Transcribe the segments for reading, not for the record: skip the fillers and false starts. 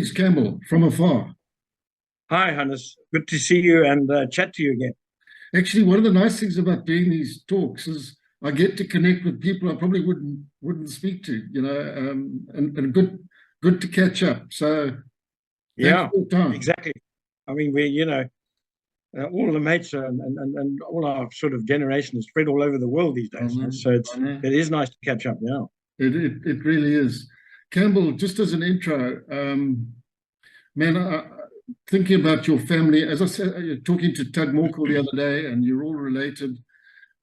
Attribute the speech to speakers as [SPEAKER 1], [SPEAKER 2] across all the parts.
[SPEAKER 1] Greetings, Campbell, from afar.
[SPEAKER 2] Hi, Hannes. Good to see you and chat to you again.
[SPEAKER 1] Actually, one of the nice things about doing these talks is I get to connect with people I probably wouldn't speak to, and good to catch up. So thanks
[SPEAKER 2] Yeah,
[SPEAKER 1] for your time.
[SPEAKER 2] exactly. I mean, all the mates and all our sort of generation is spread all over the world these
[SPEAKER 1] I
[SPEAKER 2] days.
[SPEAKER 1] know,
[SPEAKER 2] So
[SPEAKER 1] I know.
[SPEAKER 2] it is nice to catch up. Yeah.
[SPEAKER 1] It really is. Campbell, just as an intro, man, thinking about your family, as I said, you're talking to Tug Morkel the other day, and you're all related.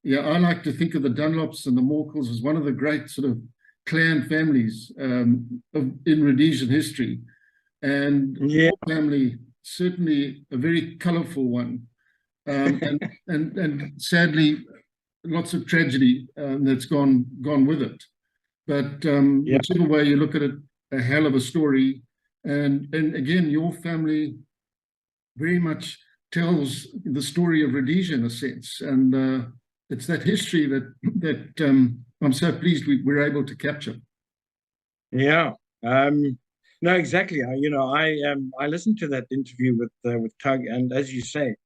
[SPEAKER 1] Yeah, I like to think of the Dunlops and the Morkels as one of the great sort of clan families in Rhodesian history. And
[SPEAKER 2] Yeah.
[SPEAKER 1] your family, certainly a very colorful one. And, and sadly, lots of tragedy that's gone with it. But
[SPEAKER 2] Yeah.
[SPEAKER 1] whichever way you look at it, a hell of a story. And again, your family very much tells the story of Rhodesia in a sense. And it's that history that I'm so pleased we're able to capture.
[SPEAKER 2] Yeah. No, exactly. I listened to that interview with Tug, and as you say,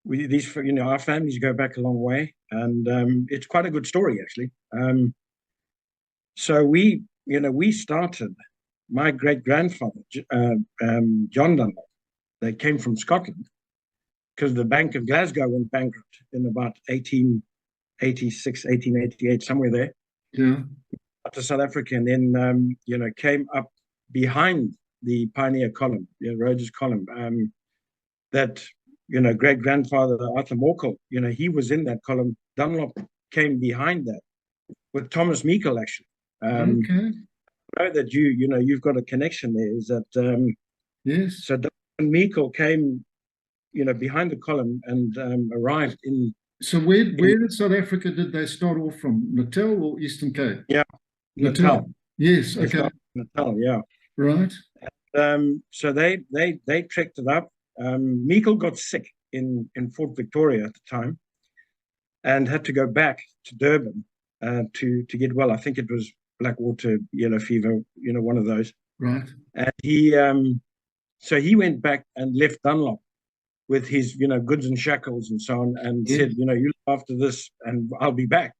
[SPEAKER 2] our families go back a long way, and it's quite a good story actually. So we started. My great grandfather, John Dunlop, they came from Scotland because the Bank of Glasgow went bankrupt in about 1886, 1888, somewhere there,
[SPEAKER 1] Yeah.
[SPEAKER 2] up to South Africa, and then came up behind the pioneer column, Rhodes column. That great grandfather Arthur Morkel, he was in that column. Dunlop came behind that with Thomas Meikle actually.
[SPEAKER 1] Okay.
[SPEAKER 2] Know that you've got a connection there. Is that
[SPEAKER 1] Yes.
[SPEAKER 2] so? Dunlop Meikle came behind the column and arrived in.
[SPEAKER 1] So where did South Africa did they start off from? Natal or Eastern Cape?
[SPEAKER 2] Yeah,
[SPEAKER 1] Natal.
[SPEAKER 2] Natal.
[SPEAKER 1] Yes.
[SPEAKER 2] They
[SPEAKER 1] Okay.
[SPEAKER 2] started in Natal, yeah.
[SPEAKER 1] Right.
[SPEAKER 2] So they trekked it up. Meikle got sick in Fort Victoria at the time and had to go back to Durban to get well. I think it was black water, yellow fever, one of those.
[SPEAKER 1] Right.
[SPEAKER 2] And so he went back and left Dunlop with his, goods and shackles and so on, and
[SPEAKER 1] Yes.
[SPEAKER 2] said, you look after this, and I'll be back.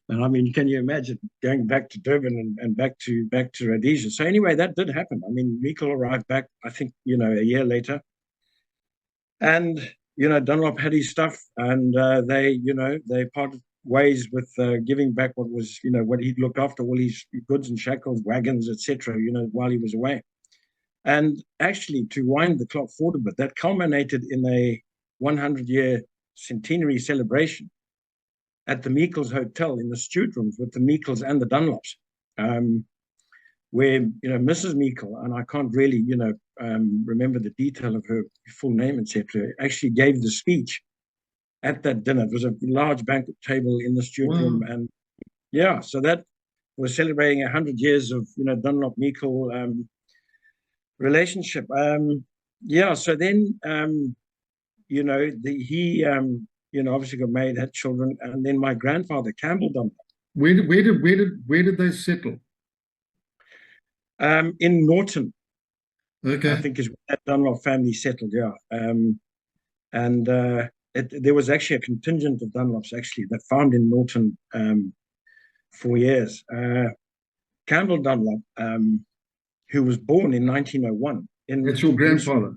[SPEAKER 2] And I mean, can you imagine going back to Durban and back to Rhodesia? So anyway, that did happen. I mean, Meikle arrived back, I think, a year later, and Dunlop had his stuff, and they parted ways with giving back what was, what he'd looked after, all his goods and shackles, wagons, etc. While he was away. And actually, to wind the clock forward a bit, that culminated in a 100-year centenary celebration at the Meikles Hotel in the steward rooms with the Meikles and the Dunlops, where Mrs. Meikle, and I can't really remember the detail of her full name, etc., actually gave the speech at that dinner. It was a large banquet table in the steward room, and yeah, so that was celebrating 100 years of Dunlop Meikle relationship. Yeah, so then he obviously got married, had children, and then my grandfather Campbell Dunlop.
[SPEAKER 1] Where did they settle?
[SPEAKER 2] In Norton,
[SPEAKER 1] Okay.
[SPEAKER 2] I think is where that Dunlop family settled. Yeah, and there was actually a contingent of Dunlops actually that found in Norton for years. Campbell Dunlop, who was born in 1901.
[SPEAKER 1] That's your grandfather.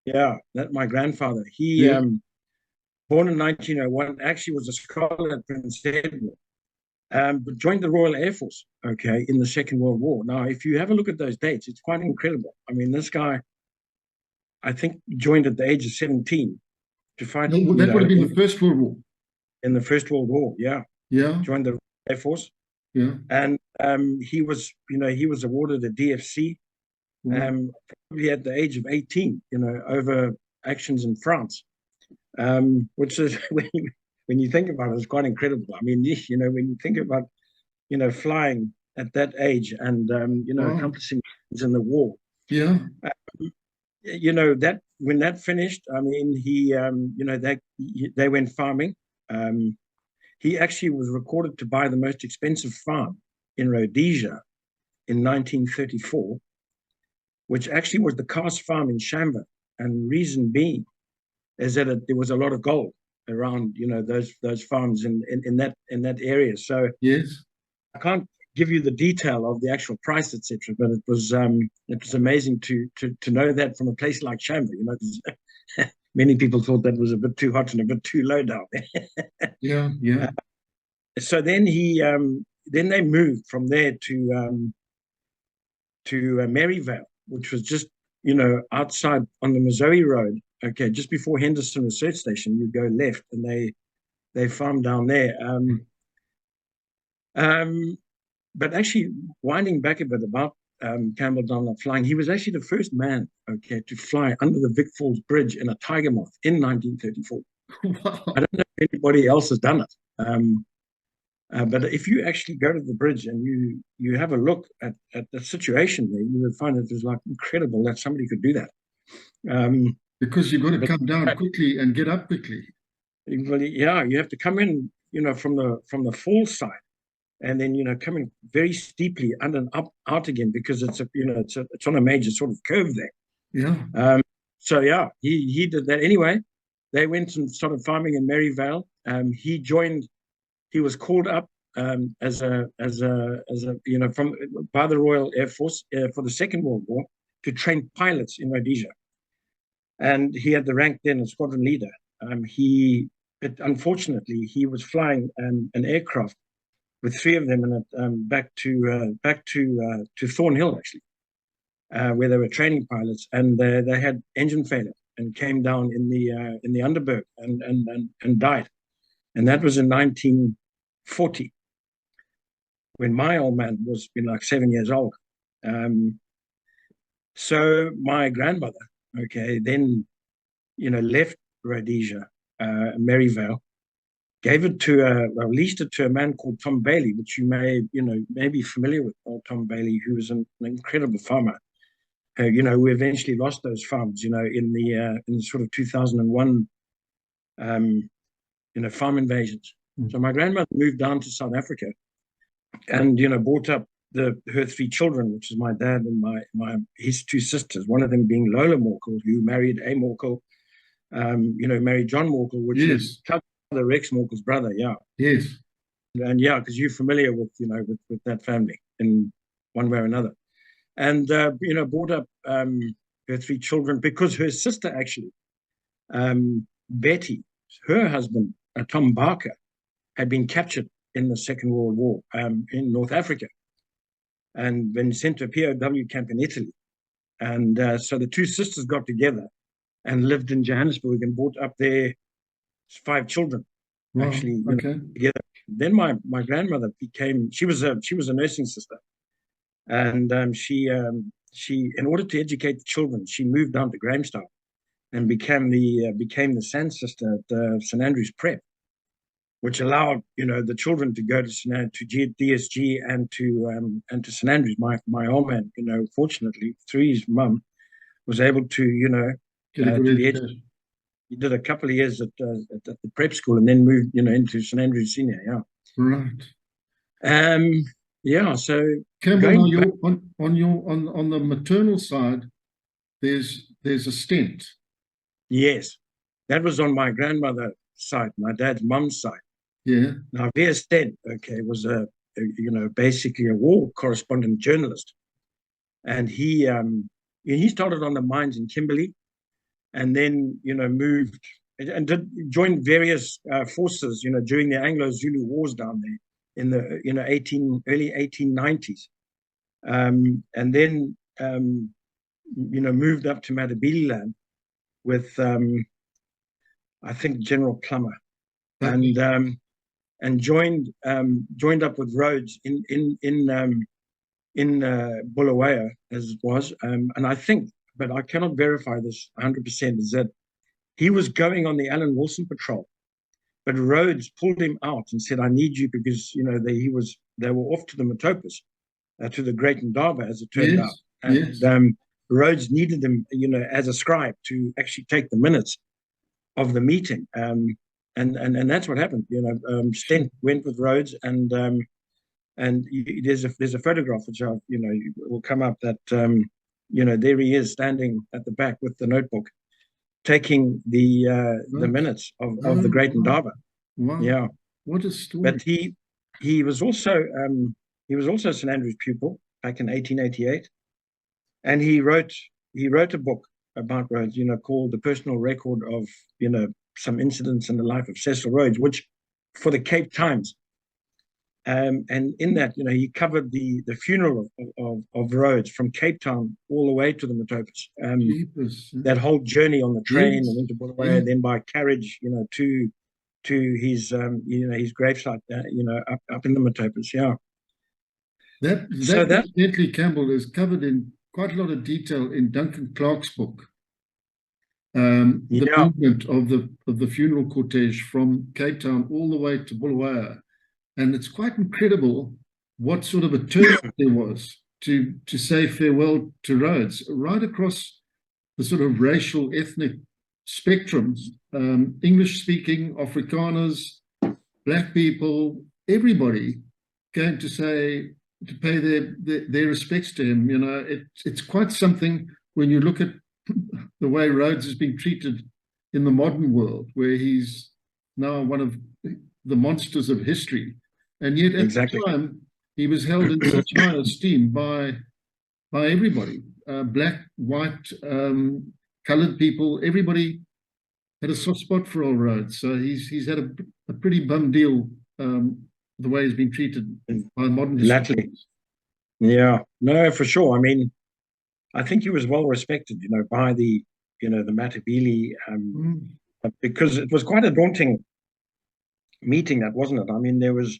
[SPEAKER 2] Yeah, that my grandfather. He
[SPEAKER 1] Yeah.
[SPEAKER 2] born in 1901, actually was a scholar at Prince Edward, but joined the Royal Air Force, okay, in the Second World War. Now, if you have a look at those dates, it's quite incredible. I mean, this guy, I think, joined at the age of 17 to fight.
[SPEAKER 1] No, that would have been the First World War.
[SPEAKER 2] In the First World War, yeah.
[SPEAKER 1] Yeah.
[SPEAKER 2] Joined the Air Force.
[SPEAKER 1] Yeah.
[SPEAKER 2] And he was awarded a DFC probably at the age of 18, over actions in France. Which is when you think about it, it's quite incredible. I mean, when you think about, flying at that age and, accomplishing things in the war.
[SPEAKER 1] Yeah.
[SPEAKER 2] That when that finished, I mean, they went farming. He actually was recorded to buy the most expensive farm in Rhodesia in 1934. which actually was the Cast farm in Shamba. And reason being is that there was a lot of gold around, those farms in that area. So
[SPEAKER 1] Yes.
[SPEAKER 2] I can't give you the detail of the actual price, etc. But it was amazing to know that from a place like Shamba. Many people thought that was a bit too hot and a bit too low down there.
[SPEAKER 1] Yeah, yeah.
[SPEAKER 2] So then then they moved from there to Maryvale, which was just outside on the Missouri Road. Okay, just before Henderson Research Station, you go left, and they farm down there. But actually, winding back a bit about Campbell Dunlop flying, he was actually the first man, okay, to fly under the Vic Falls Bridge in a Tiger Moth in 1934.
[SPEAKER 1] Wow.
[SPEAKER 2] I don't know if anybody else has done it. But if you actually go to the bridge and you have a look at the situation there, you would find it was like incredible that somebody could do that.
[SPEAKER 1] Because you've got to come down quickly and get up quickly.
[SPEAKER 2] Yeah, you have to come in, from the fall side, and then come in very steeply under and up out again, because it's on a major sort of curve there.
[SPEAKER 1] Yeah.
[SPEAKER 2] So yeah, he did that anyway. They went and started farming in Maryvale. He was called up as a from by the Royal Air Force for the Second World War to train pilots in Rhodesia, and he had the rank then of squadron leader. Unfortunately, he was flying an aircraft with three of them in it back to Thornhill, actually, where they were training pilots, and they had engine failure and came down in the Underberg and died. And that was in 1940, when my old man was like 7 years old. So my grandmother, okay, then left Rhodesia, Maryvale, gave it to leased it to a man called Tom Bailey, which you may be familiar with. Old Tom Bailey, who was an incredible farmer, who eventually lost those farms, in the sort of 2001 farm invasions. So my grandmother moved down to South Africa and brought up her three children, which is my dad and his two sisters, one of them being Lola Morkel, who married A. Morkel, married John Morkel, which is Rex Morkel's brother. Yeah.
[SPEAKER 1] Yes.
[SPEAKER 2] And yeah, because you're familiar with with that family in one way or another. And brought up her three children, because her sister actually, Betty, her husband, Tom Barker, had been captured in the Second World War in North Africa and been sent to a POW camp in Italy. And so the two sisters got together and lived in Johannesburg and brought up their 5 children, actually, together. Then my grandmother she was a nursing sister, and she in order to educate the children, she moved down to Grahamstown and became the SANS sister at St Andrews Prep, which allowed the children to go to DSG and to St Andrews. My old man, fortunately through his mum, was able to
[SPEAKER 1] get a good education.
[SPEAKER 2] He did a couple of years at the prep school and then moved into St Andrews Senior. Yeah.
[SPEAKER 1] Right.
[SPEAKER 2] Yeah. So
[SPEAKER 1] Campbell, on the maternal side, there's a stent.
[SPEAKER 2] Yes, that was on my grandmother's side, my dad's mum's side.
[SPEAKER 1] Yeah.
[SPEAKER 2] Now, their stent, okay, was basically a war correspondent journalist, and he started on the mines in Kimberley, and then moved and joined various forces during the Anglo-Zulu wars down there in the early 1890s, and then moved up to Matabeleland with I think General Plummer, and joined up with Rhodes in Bulawayo, as it was, and I think, but I cannot verify this 100%, is that he was going on the Alan Wilson patrol, but Rhodes pulled him out and said, "I need you," because they were off to the Matopos, to the Great Ndaba, as it turned out, and Rhodes needed him, as a scribe, to actually take the minutes of the meeting, and that's what happened. Stent went with Rhodes, and there's a photograph which will come up, that there he is standing at the back with the notebook, taking the minutes of the Great Indaba.
[SPEAKER 1] Wow.
[SPEAKER 2] Yeah,
[SPEAKER 1] What a story.
[SPEAKER 2] but he was also St Andrew's pupil back in 1888, and he wrote a book about Rhodes, called The Personal Record of some incidents in the life of Cecil Rhodes, which for the Cape Times. And in that, he covered the funeral of Rhodes from Cape Town all the way to the Metopus. That whole journey on the train and into Bulawayo, then by carriage, to his his gravesite, up in the Metopus. Yeah.
[SPEAKER 1] That incidentally, Campbell, is covered in quite a lot of detail in Duncan Clark's book. The movement of the funeral cortege from Cape Town all the way to Bulawayo. And it's quite incredible what sort of a turnout there was to say farewell to Rhodes, right across the sort of racial, ethnic spectrums, English-speaking, Afrikaners, Black people, everybody came to pay their respects to him. It's quite something when you look at the way Rhodes has been treated in the modern world, where he's now one of the monsters of history. And yet at the time, he was held in such high esteem by everybody, black, white, colored people. Everybody had a soft spot for old Rhodes. So he's had a pretty bum deal the way he's been treated by modern historians.
[SPEAKER 2] Yeah, no, for sure. I mean, I think he was well respected, by the Matabele, because it was quite a daunting meeting, that wasn't it? I mean, there was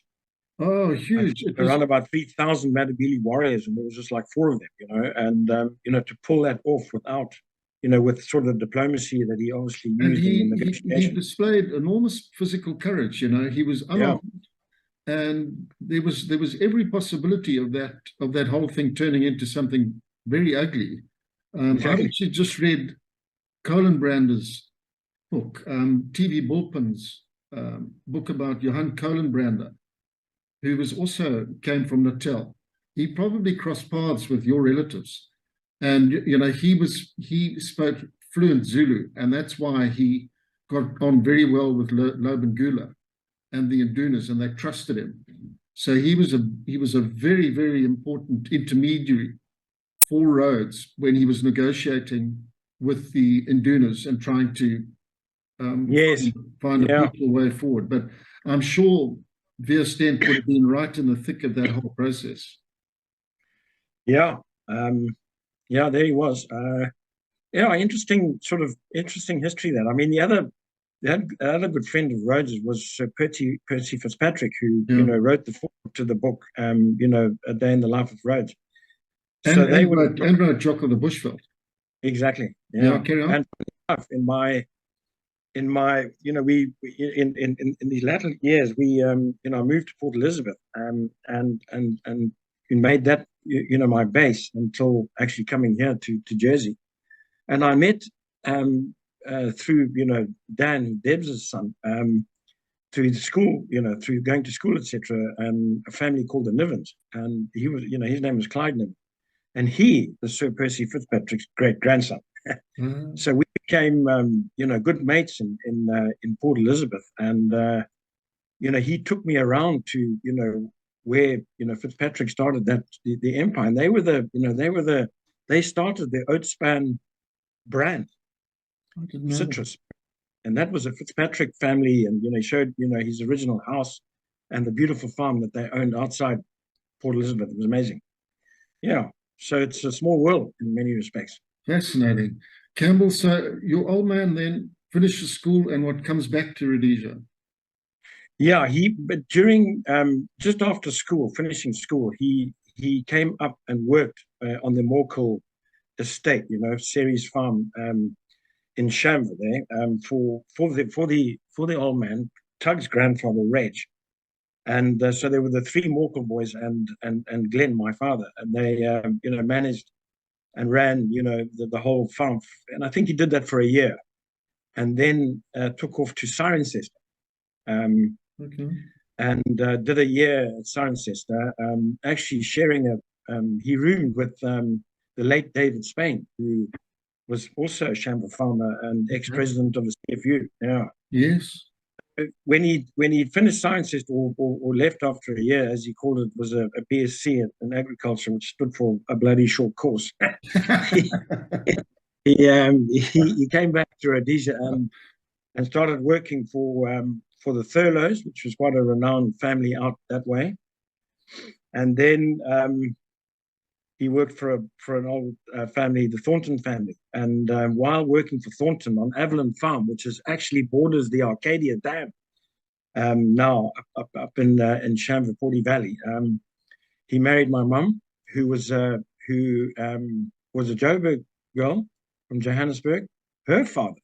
[SPEAKER 1] huge.
[SPEAKER 2] Around about 3,000 Matabele warriors, and there was just like 4 of them, and to pull that off without, with sort of diplomacy that he obviously used in the negotiations.
[SPEAKER 1] He displayed enormous physical courage. He was unarmed, and there was every possibility of that whole thing turning into something very ugly. I actually just read Colenbrander's book, T.V. Bulpin's book about Johann Colenbrander, who came from Natal. He probably crossed paths with your relatives, and he spoke fluent Zulu, and that's why he got on very well with Lobengula and the Indunas, and they trusted him. So he was a very, very important intermediary for Rhodes when he was negotiating with the Indunas and trying to find a peaceful way forward. But I'm sure Veer Stent would have been right in the thick of that whole process.
[SPEAKER 2] Yeah, there he was. Interesting history there. I mean, the other good friend of Rhodes was Sir Percy Fitzpatrick, who wrote the foreword to the book, A Day in the Life of Rhodes.
[SPEAKER 1] And wrote Jock of the Bushveld.
[SPEAKER 2] Exactly.
[SPEAKER 1] Yeah, carry on.
[SPEAKER 2] And in my we in these latter years we moved to Port Elizabeth, and we made that my base until actually coming here to Jersey. And I met through Dan, Debs' son, through the school, through going to school, etc., a family called the Nivens, and he was his name was Clyde Niven, and he was Sir Percy Fitzpatrick's great grandson. So we became good mates in Port Elizabeth, and he took me around to where Fitzpatrick started the empire, and they started the Oatspan brand citrus, and that was a Fitzpatrick family, and he showed his original house and the beautiful farm that they owned outside Port Elizabeth. It was amazing. Yeah, so it's a small world in many respects.
[SPEAKER 1] Fascinating. Campbell, so your old man then finishes school and comes back to Rhodesia?
[SPEAKER 2] Yeah, but during just after school, finishing school, he came up and worked on the Morkel estate, Ceres Farm in Shamva there, for the old man, Tug's grandfather, Reg. And so there were the 3 Morkel boys and Glenn, my father, and they managed and ran the whole farm, and I think he did that for a year, and then took off to Cirencester, and did a year at Cirencester, actually sharing he roomed with the late David Spain, who was also a Shamble farmer and ex-president of the CFU. Yeah.
[SPEAKER 1] Yes.
[SPEAKER 2] When he finished science test or left after a year, as he called it, was a BSc in agriculture, which stood for a bloody short course. he came back to Rhodesia and started working for the Thurlows, which was quite a renowned family out that way. And then he worked for an old family, the Thornton family. And while working for Thornton on Avalon Farm, which is actually borders the Arcadia Dam, now up in Shamva Valley, he married my mum, who was a Joburg girl from Johannesburg. Her father,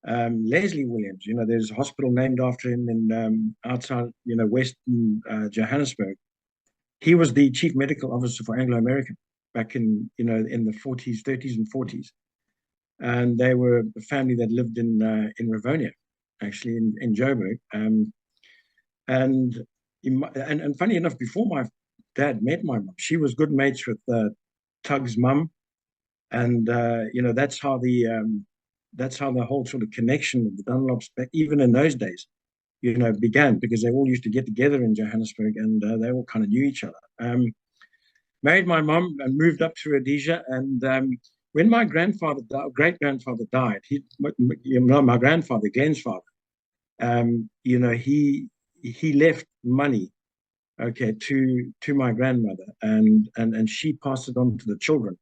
[SPEAKER 2] Leslie Williams, there's a hospital named after him in outside, Western Johannesburg. He was the chief medical officer for Anglo American back in the 40s, 30s, and 40s, and they were a family that lived in Rivonia, actually in Joburg. And funny enough, before my dad met my mum, she was good mates with Tug's mum, and that's how the whole sort of connection of the Dunlops, even in those days, began, because they all used to get together in Johannesburg, and they all kind of knew each other. Married my mum and moved up to Rhodesia, and when my great grandfather died, my grandfather, Glenn's father, he left money, okay, to my grandmother, and she passed it on to the children,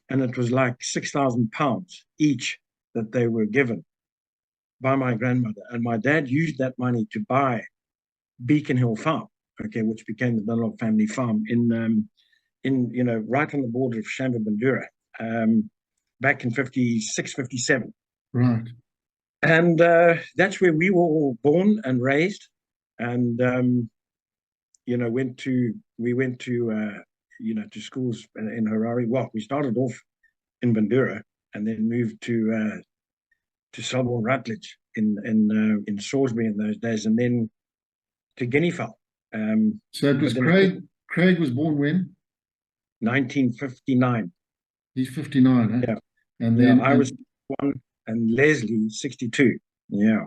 [SPEAKER 2] and it was like £6,000 each that they were given by my grandmother, and my dad used that money to buy Beacon Hill Farm, okay, which became the Dunlop family farm in right on the border of Shamva Bandura, back in 56, 57.
[SPEAKER 1] Right.
[SPEAKER 2] And that's where we were all born and raised, and we went to schools in Harare. Well, we started off in Bandura and then moved to Selborne Rutledge in Salisbury in those days, and then to Guinea Fowl.
[SPEAKER 1] So it was Craig. Craig was born when?
[SPEAKER 2] 1959.
[SPEAKER 1] He's 59, eh?
[SPEAKER 2] Yeah.
[SPEAKER 1] And then
[SPEAKER 2] I was 1 and Leslie 62. Yeah.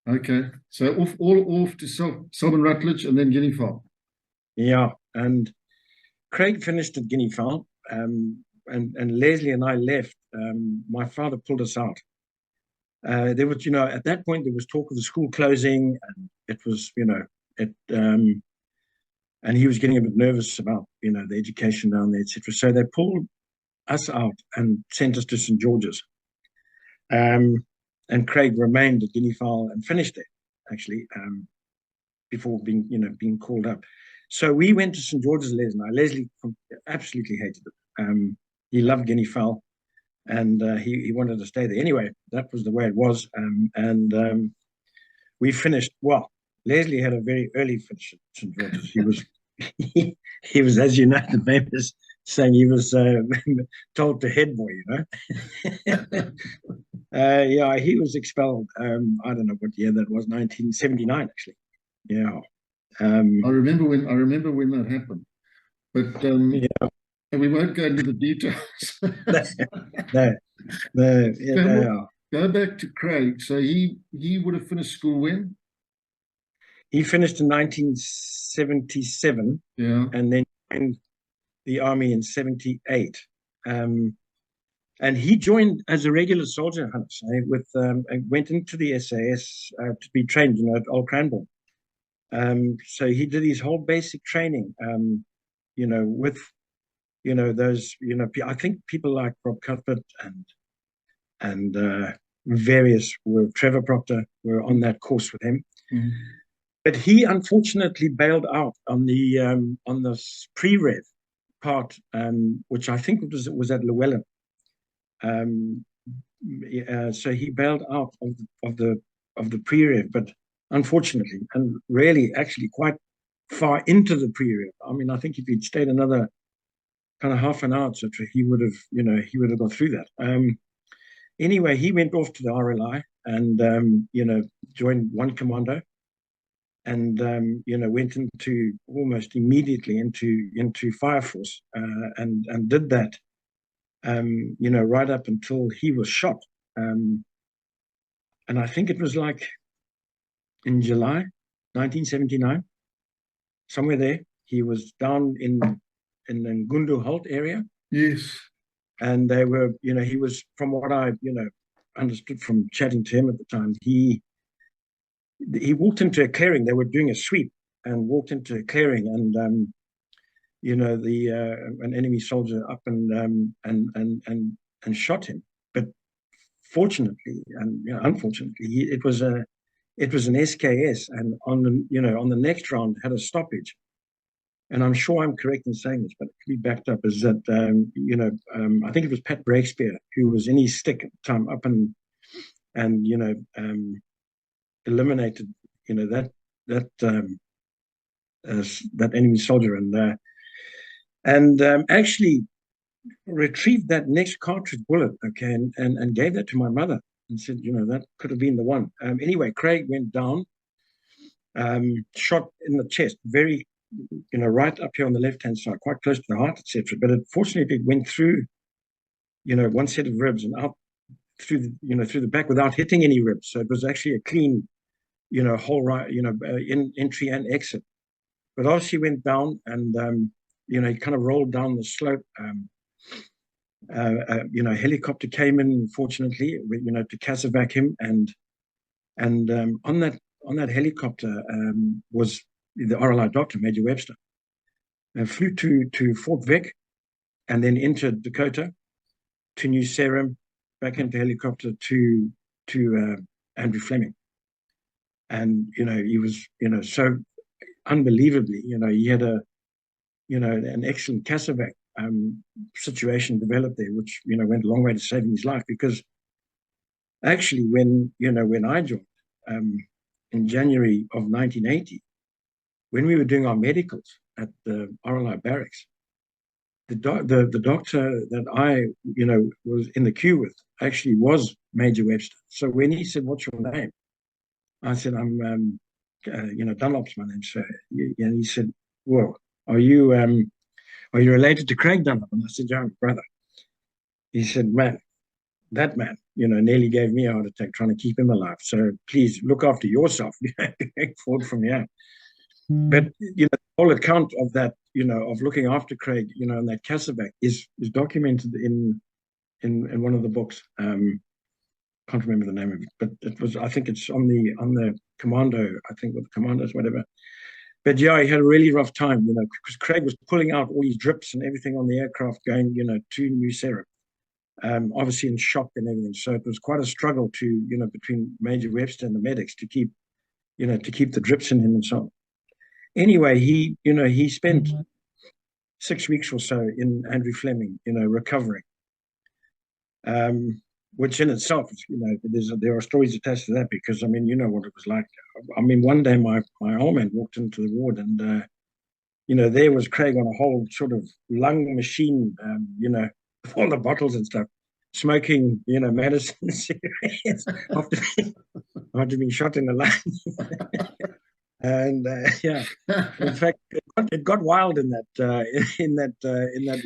[SPEAKER 1] Okay. So all off to Selborne Rutledge and then Guinea Fowl.
[SPEAKER 2] Yeah. And Craig finished at Guinea Fowl, and Leslie and I left. My father pulled us out. There was, at that point, there was talk of the school closing, and it was, and he was getting a bit nervous about, the education down there, etc. So they pulled us out and sent us to St. George's. And Craig remained at Guinea Fowl and finished there, actually, before being called up. So we went to St. George's, Leslie absolutely hated it. He loved Guinea Fowl, and he wanted to stay there. Anyway, that was the way it was. And we finished, well, Leslie had a very early finish at St. George's. He was, he was, as you know, the famous saying, he was told to head boy, yeah, he was expelled. I don't know what year that was, 1979, actually. Yeah.
[SPEAKER 1] I remember when that happened, but
[SPEAKER 2] yeah.
[SPEAKER 1] And we won't go into the details.
[SPEAKER 2] Yeah.
[SPEAKER 1] Go back to Craig. So he would have finished school when?
[SPEAKER 2] He finished in 1977.
[SPEAKER 1] Yeah.
[SPEAKER 2] And then joined the army in 78. And he joined as a regular soldier, Hannes, went into the SAS to be trained, at Old Cranbourne. So he did his whole basic training, with those, I think people like Rob Cuthbert and various Trevor Proctor were on that course with him.
[SPEAKER 1] Mm-hmm.
[SPEAKER 2] But he unfortunately bailed out on the pre-rev part, which I think was at Llewellyn. So he bailed out of the pre-rev, but unfortunately, and really actually quite far into the pre-rev. I mean, I think if he'd stayed another kind of half an hour, etc., he would have got through that. Anyway, he went off to the RLI and joined one commando, and went into almost immediately into Fire Force, and did that right up until he was shot. And I think it was like in July 1979, somewhere there. He was down in the Gundu Holt area.
[SPEAKER 1] Yes.
[SPEAKER 2] And they were, he was, from what I, understood from chatting to him at the time, he walked into a clearing. They were doing a sweep and walked into a clearing, and an enemy soldier up and shot him. But fortunately, and unfortunately, it was an SKS, and on the next round had a stoppage. And I'm sure I'm correct in saying this, but it could be backed up, is that I think it was Pat Breakspear who was in his stick at the time, up and eliminated that enemy soldier, and actually retrieved that next cartridge bullet, okay, and gave that to my mother and said, that could have been the one. Anyway, Craig went down, shot in the chest, very, right up here on the left-hand side, quite close to the heart, etc. But fortunately, it went through, one set of ribs and out through the back without hitting any ribs. So it was actually a clean, whole right, entry and exit. But as he went down, and he kind of rolled down the slope. A helicopter came in, fortunately, to casevac him, and on that helicopter was the RLI doctor, Major Webster, flew to Fort Vic, and then entered Dakota, to New Salem, back into helicopter to Andrew Fleming. And he was so unbelievably, he had an excellent casevac situation developed there, which went a long way to saving his life. Because actually, when I joined in January of 1980, when we were doing our medicals at the RLI barracks, the doctor that I was in the queue with actually was Major Webster. So when he said, "What's your name?" I said, "I'm Dunlop's my name, sir." And he said, "Well, are you related to Craig Dunlop?" And I said, "Yeah, brother." He said, "Man, that man, nearly gave me a heart attack trying to keep him alive. So please look after yourself forward from here." But the whole account of that, of looking after Craig, and that casevac is documented in one of the books. Can't remember the name of it, but it was, I think it's on the commando, I think, with the commandos, whatever. But yeah, he had a really rough time, because Craig was pulling out all his drips and everything on the aircraft going, to New Salem, obviously in shock and everything. So it was quite a struggle between Major Webster and the medics to keep the drips in him and so on. Anyway, he spent 6 weeks or so in Andrew Fleming, recovering, which in itself, there are stories attached to that, because, I mean, what it was like. I mean, one day my old man walked into the ward, and, there was Craig on a whole sort of lung machine, with all the bottles and stuff, smoking, medicine cigarettes after being shot in the lung. And yeah, in fact, it got wild in that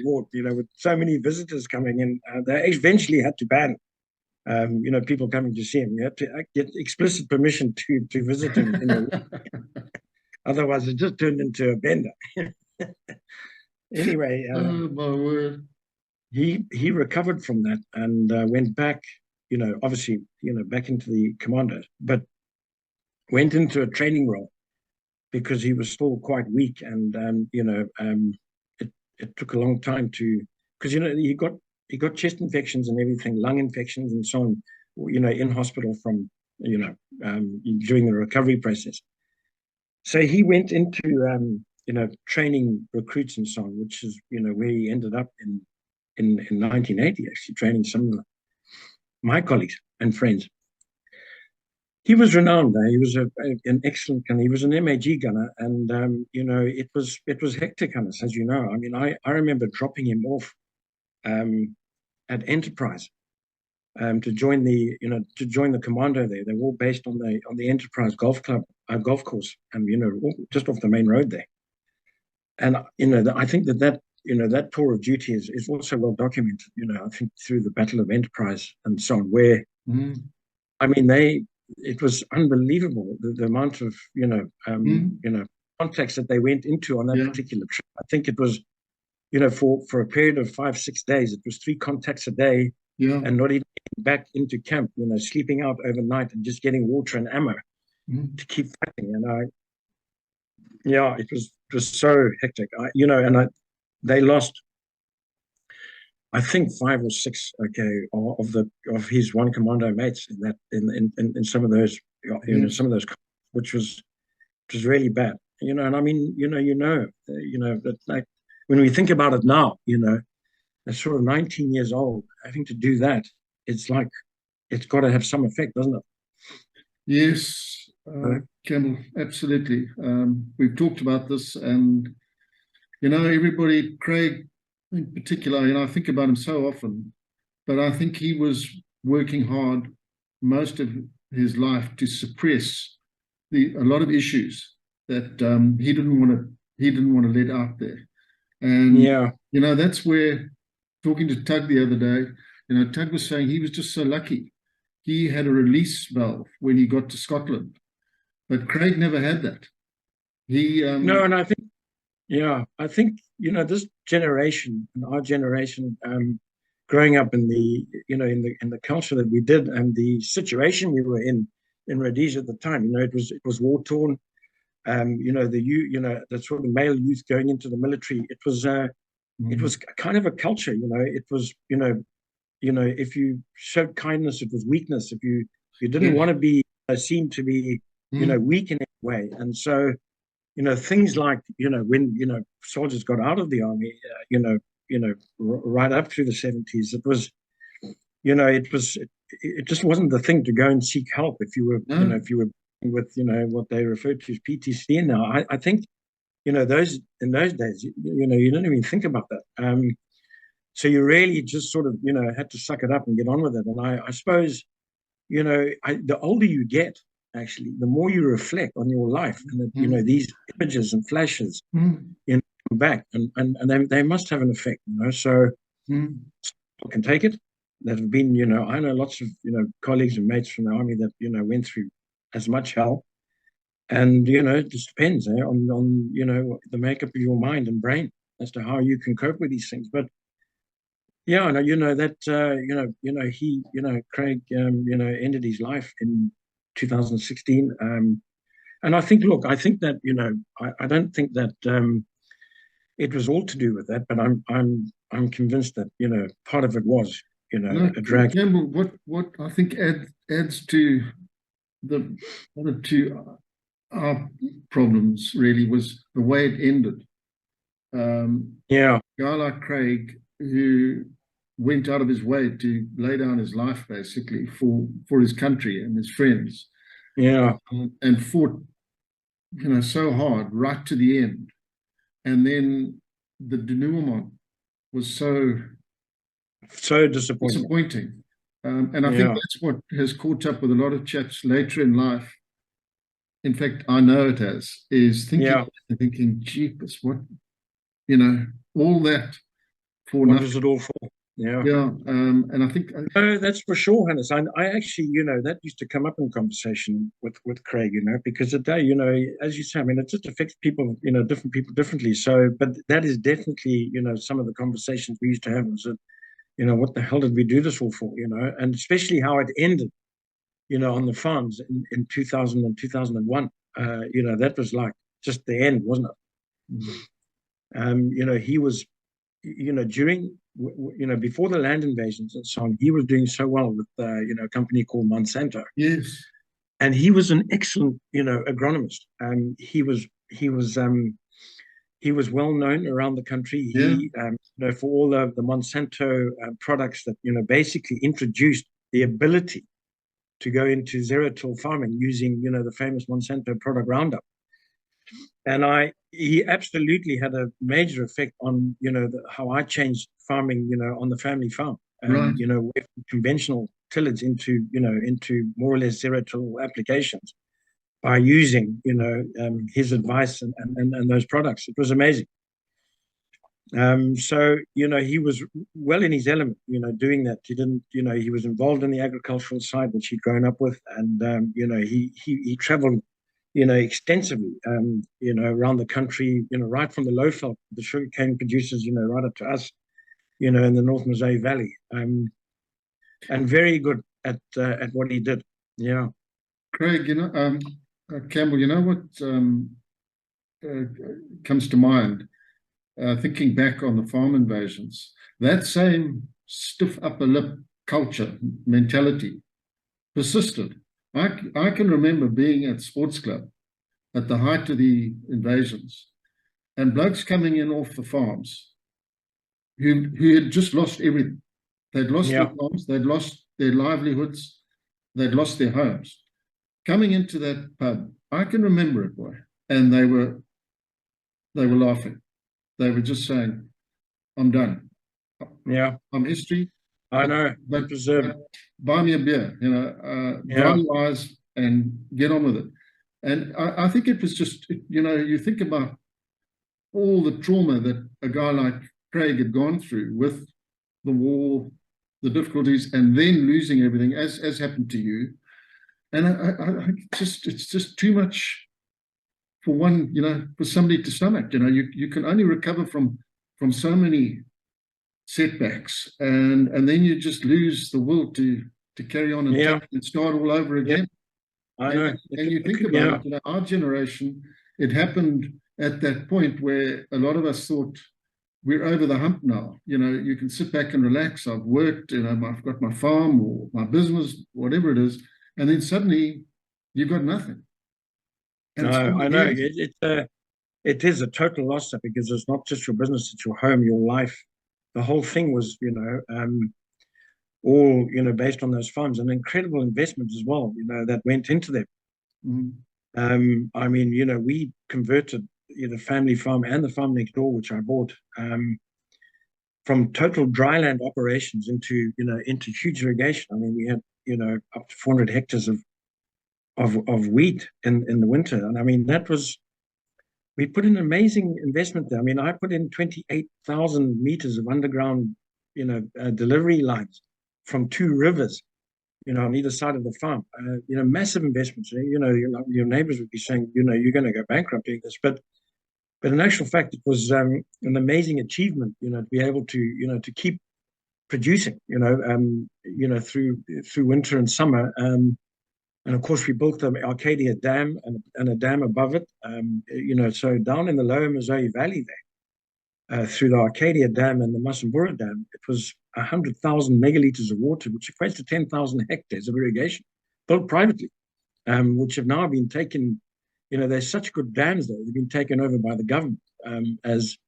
[SPEAKER 2] ward, with so many visitors coming in. They eventually had to ban, people coming to see him. You had to get explicit permission to visit him. Otherwise, it just turned into a bender. Anyway,
[SPEAKER 1] oh my word.
[SPEAKER 2] He recovered from that and went back, obviously, back into the commandos, but went into a training role, because he was still quite weak, and it took a long time because he got chest infections and everything, lung infections and so on, in hospital from during the recovery process. So he went into training recruits and so on, which is where he ended up in 1980, actually training some of my colleagues and friends. He was renowned. He was an excellent gunner. He was an MAG gunner, and it was hectic, Hannes, as you know. I mean, I remember dropping him off at Enterprise to join the commando there. They were all based on the Enterprise Golf Club golf course, and just off the main road there. And I think that that tour of duty is also well documented, I think through the Battle of Enterprise and so on, where, I mean, it was unbelievable, the amount of, contacts that they went into on that particular trip. I think it was, for a period of 5-6 days, it was 3 contacts a day, and not even back into camp, sleeping out overnight and just getting water and ammo to keep fighting. And it was so hectic. They lost, I think, 5 or 6 of his one commando mates in some of those some of those, which was really bad. And I mean, that, like, when we think about it now, at sort of 19 years old, having to do that, it's like, it's got to have some effect, doesn't it?
[SPEAKER 1] Yes, Campbell, absolutely. We've talked about this, and everybody, Craig in particular, I think about him so often, but I think he was working hard most of his life to suppress a lot of issues that he didn't want to let out there. And that's where, talking to Tug the other day, Tug was saying he was just so lucky. He had a release valve when he got to Scotland, but Craig never had that.
[SPEAKER 2] No, and I think this generation and our generation, growing up in the in the culture that we did, and the situation we were in Rhodesia at the time, it was war torn. The sort of male youth going into the military, it was kind of a culture. It was if you showed kindness, it was weakness. If you didn't want to be seen to be weak in any way. And so things like when soldiers got out of the army, right up through the 70s, it just wasn't the thing to go and seek help if you were with what they refer to as PTSD now. I think those in those days, you don't even think about that. So you really just sort of had to suck it up and get on with it. And I suppose the older you get, actually, the more you reflect on your life, and that, these images and flashes come back, and they must have an effect. So people can take it, that have been, I know lots of colleagues and mates from the army that went through as much hell. And it just depends on the makeup of your mind and brain as to how you can cope with these things. But that Craig ended his life in 2016, and I think that I don't think that it was all to do with that, but I'm convinced that part of it was a drag.
[SPEAKER 1] Campbell, what I think adds to our problems really was the way it ended. A guy like Craig, who went out of his way to lay down his life basically for his country and his friends, and fought so hard right to the end, and then the denouement was so disappointing. And I think that's what has caught up with a lot of chaps later in life. In fact, I know it has, is thinking, jeepers, what, all that for
[SPEAKER 2] what
[SPEAKER 1] nothing.
[SPEAKER 2] Was it all for?
[SPEAKER 1] And I think
[SPEAKER 2] that's for sure, Hannes. I actually, that used to come up in conversation with Craig, because today, as you say, I mean, it just affects people, different people differently. So, but that is definitely, some of the conversations we used to have was that, what the hell did we do this all for, and especially how it ended, on the farms in 2000 and 2001. That was like just the end, wasn't it? He was, during, before the land invasions and so on, he was doing so well with, a company called Monsanto.
[SPEAKER 1] Yes.
[SPEAKER 2] And he was an excellent, agronomist. He was well known around the country. He, for all the Monsanto products that, basically introduced the ability to go into zero-till farming using, the famous Monsanto product Roundup. And he absolutely had a major effect on, how I changed farming, on the family farm,
[SPEAKER 1] right.
[SPEAKER 2] Conventional tillage into more or less zero-till applications by using, his advice and those products. It was amazing. So, he was well in his element, doing that. He didn't, he was involved in the agricultural side, which he'd grown up with. And, he traveled, extensively, around the country, right from the low veld, the sugarcane producers, right up to us, in the North Missouri Valley. And very good at what he did. Yeah.
[SPEAKER 1] Craig, Campbell, what comes to mind? Thinking back on the farm invasions, that same stiff upper lip culture mentality persisted. I can remember being at sports club at the height of the invasions, and blokes coming in off the farms who had just lost everything. They'd lost their farms, they'd lost their livelihoods, they'd lost their homes. Coming into that pub, I can remember it, boy, and they were laughing. They were just saying, I'm done.
[SPEAKER 2] Yeah.
[SPEAKER 1] I'm history.
[SPEAKER 2] I know.
[SPEAKER 1] But buy me a beer, dry your eyes and get on with it. And I think it was just, you think about all the trauma that a guy like Craig had gone through with the war, the difficulties, and then losing everything, as happened to you. And it's just too much for one, for somebody to stomach. You can only recover from so many setbacks, and then you just lose the will to carry on and start all over again.
[SPEAKER 2] I know.
[SPEAKER 1] And you think about it, our generation, it happened at that point where a lot of us thought we're over the hump now. You can sit back and relax. I've worked, I've got my farm or my business, whatever it is, and then suddenly you've got nothing.
[SPEAKER 2] And I know it is a total loss, because it's not just your business, it's your home, your life. The whole thing was, all, based on those farms, and incredible investment as well, that went into them.
[SPEAKER 1] Mm.
[SPEAKER 2] I mean, we converted the family farm and the farm next door, which I bought, from total dryland operations into huge irrigation. I mean, we had, up to 400 hectares of wheat in the winter. And I mean, we put in amazing investment there. I mean, I put in 28,000 meters of underground, delivery lines from 2 rivers, on either side of the farm. Massive investments. Your neighbors would be saying, you're going to go bankrupt doing this. But in actual fact, it was an amazing achievement, to be able to, to keep producing, through winter and summer. And of course, we built the Arcadia Dam and a dam above it. So down in the lower Missouri Valley there, through the Arcadia Dam and the Musambura Dam, it was 100,000 megaliters of water, which equates to 10,000 hectares of irrigation, built privately, which have now been taken. There's such good dams there; they've been taken over by the government as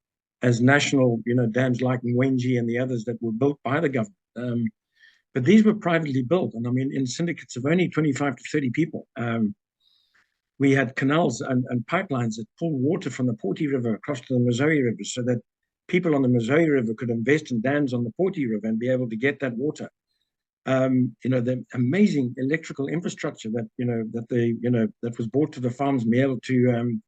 [SPEAKER 2] national, dams like Mwenji and the others that were built by the government. But these were privately built, and I mean, in syndicates of only 25 to 30 people. We had canals and pipelines that pulled water from the Porty River across to the Missouri River, so that people on the Missouri River could invest in dams on the Porty River and be able to get that water. The amazing electrical infrastructure that that was brought to the farms, and be able to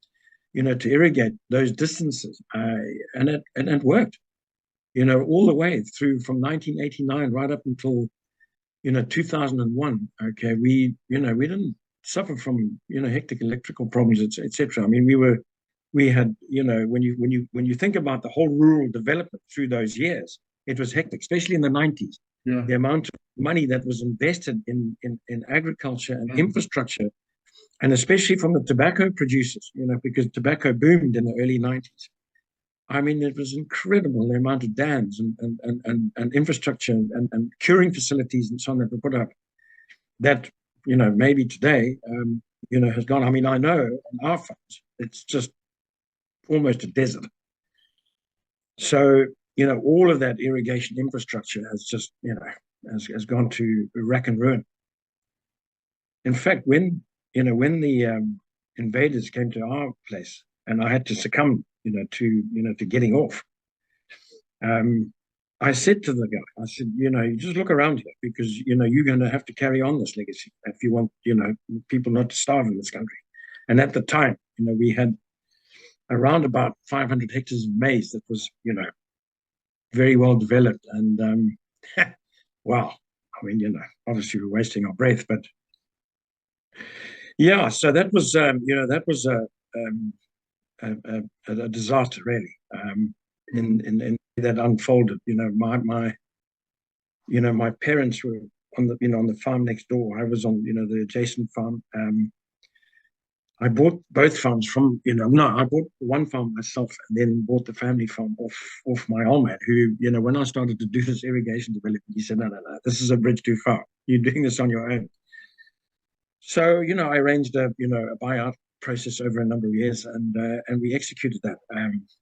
[SPEAKER 2] to irrigate those distances, and it worked. All the way through from 1989 right up until 2001. Okay, we didn't suffer from hectic electrical problems, etc. I mean, we had when you think about the whole rural development through those years, it was hectic, especially in the 90s.
[SPEAKER 1] Yeah.
[SPEAKER 2] The amount of money that was invested in agriculture and infrastructure, and especially from the tobacco producers, because tobacco boomed in the early 90s. I mean, it was incredible, the amount of dams and infrastructure and curing facilities and so on that were put up, that maybe today has gone. I mean, I know on our farms it's just almost a desert. So all of that irrigation infrastructure has just has gone to rack and ruin. In fact, when the invaders came to our place and I had to succumb to getting off, I said to the guy, I said, you just look around here, because you're going to have to carry on this legacy if you want people not to starve in this country. And at the time, we had around about 500 hectares of maize that was very well developed. And wow, I mean, obviously we're wasting our breath, but yeah. So that was, that was a disaster, really. In that unfolded. My parents were on the farm next door. I was on the adjacent farm. I bought both farms from, I bought one farm myself and then bought the family farm off my old man, who, when I started to do this irrigation development, he said, no, this is a bridge too far. You're doing this on your own. So, I arranged a buyout process over a number of years, and we executed that,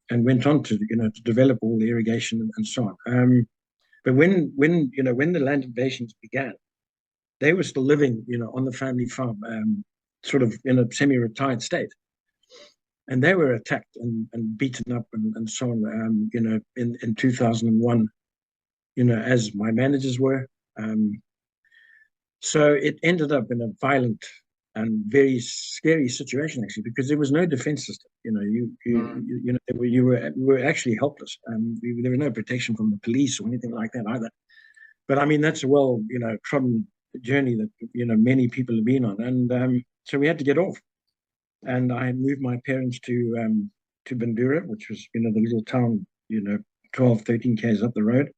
[SPEAKER 2] and went on to, to develop all the irrigation and so on. But when the land invasions began, they were still living, on the family farm, sort of in a semi-retired state. And they were attacked and beaten up and so on, in 2001, as my managers were. So it ended up in a violent and very scary situation, actually, because there was no defense system. You were actually helpless. There was no protection from the police or anything like that either. But I mean, that's a trodden journey that many people have been on, and so we had to get off. And I moved my parents to Bandura, which was the little town 12, 13 k's up the road.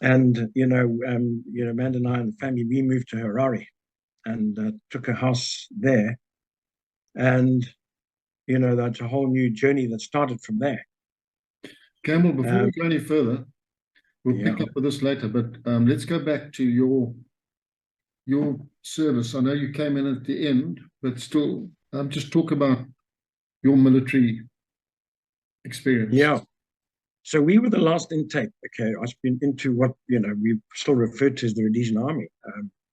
[SPEAKER 2] And Amanda and I and the family, we moved to Harare and took a house there. And that's a whole new journey that started from there.
[SPEAKER 1] Campbell, before we go any further, we'll pick up with this later, but let's go back to your service. I know you came in at the end, but still, just talk about your military experience.
[SPEAKER 2] Yeah. So we were the last intake. Okay, I've been into what we still refer to as the Rhodesian Army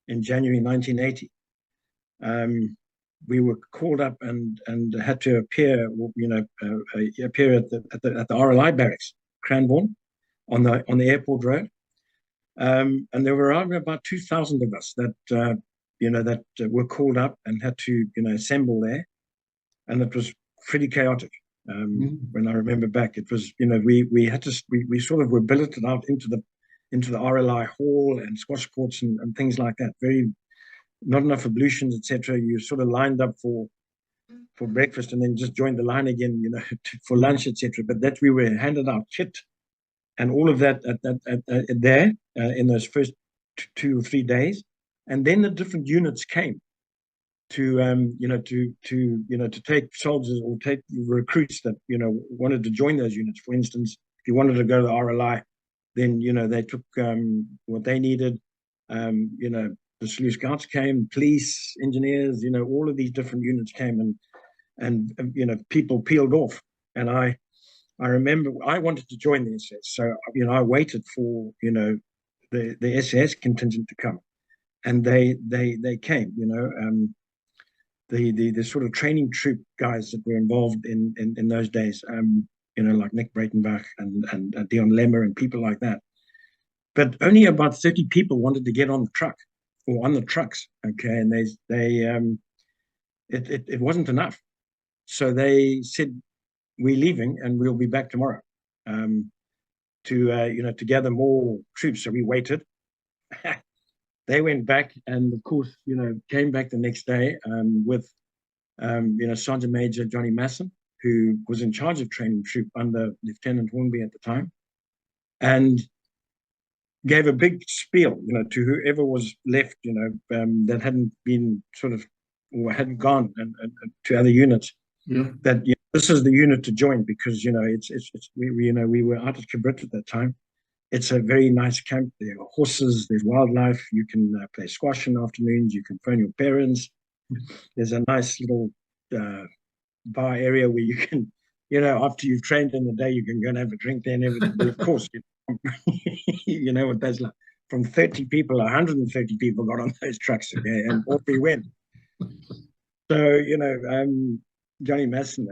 [SPEAKER 2] in January 1980. We were called up and had to appear, appear at the RLI barracks, Cranbourne, on the airport road. And there were around about 2,000 of us that were called up and had to assemble there, and it was pretty chaotic. When I remember back, it was we had to we sort of were billeted out into the RLI hall and squash courts and things like that. Very not enough ablutions, etc. You sort of lined up for breakfast and then just joined the line again, for lunch, etc. But that we were handed out kit and all of that there in those first 2 or 3 days, and then the different units came to take soldiers or take recruits that wanted to join those units. For instance, if you wanted to go to the RLI, then they took what they needed. The Slough Scouts came, police, engineers, all of these different units came, and people peeled off. And I remember I wanted to join the SAS, so I waited for the SAS contingent to come, and they came. The sort of training troop guys that were involved in those days, like Nick Breitenbach and Dion Lemmer and people like that. But only about 30 people wanted to get on the truck or on the trucks. Okay, and it wasn't enough, so they said, "We're leaving and we'll be back tomorrow," to gather more troops. So we waited. They went back, and of course, came back the next day with, Sergeant Major Johnny Masson, who was in charge of training troop under Lieutenant Hornby at the time, and gave a big spiel, to whoever was left, that hadn't been sort of or hadn't gone and to other units.
[SPEAKER 1] Yeah.
[SPEAKER 2] That this is the unit to join, because we were out at Cabrit at that time. It's a very nice camp. There are horses, there's wildlife. You can play squash in the afternoons. You can phone your parents. There's a nice little bar area where you can, after you've trained in the day, you can go and have a drink there and everything. But of course, you know what that's like. From 30 people, 130 people got on those trucks, okay, and off we went. So, Johnny Masson,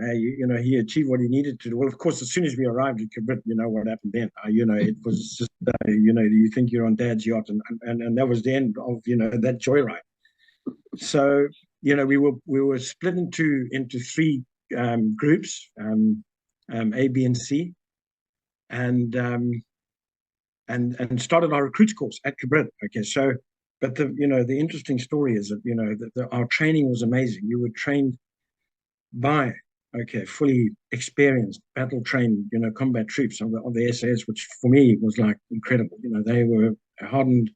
[SPEAKER 2] he achieved what he needed to do. Well, of course, as soon as we arrived at Cabrit, what happened then? It was just, you think you're on Dad's yacht, and that was the end of, that joyride. So, we were split into 3 groups, A, B, and C, and and started our recruits course at Cabrit. Okay, so but the interesting story is that our training was amazing. You were trained by fully experienced, battle trained, combat troops of the SAS, which for me was like incredible. They were hardened,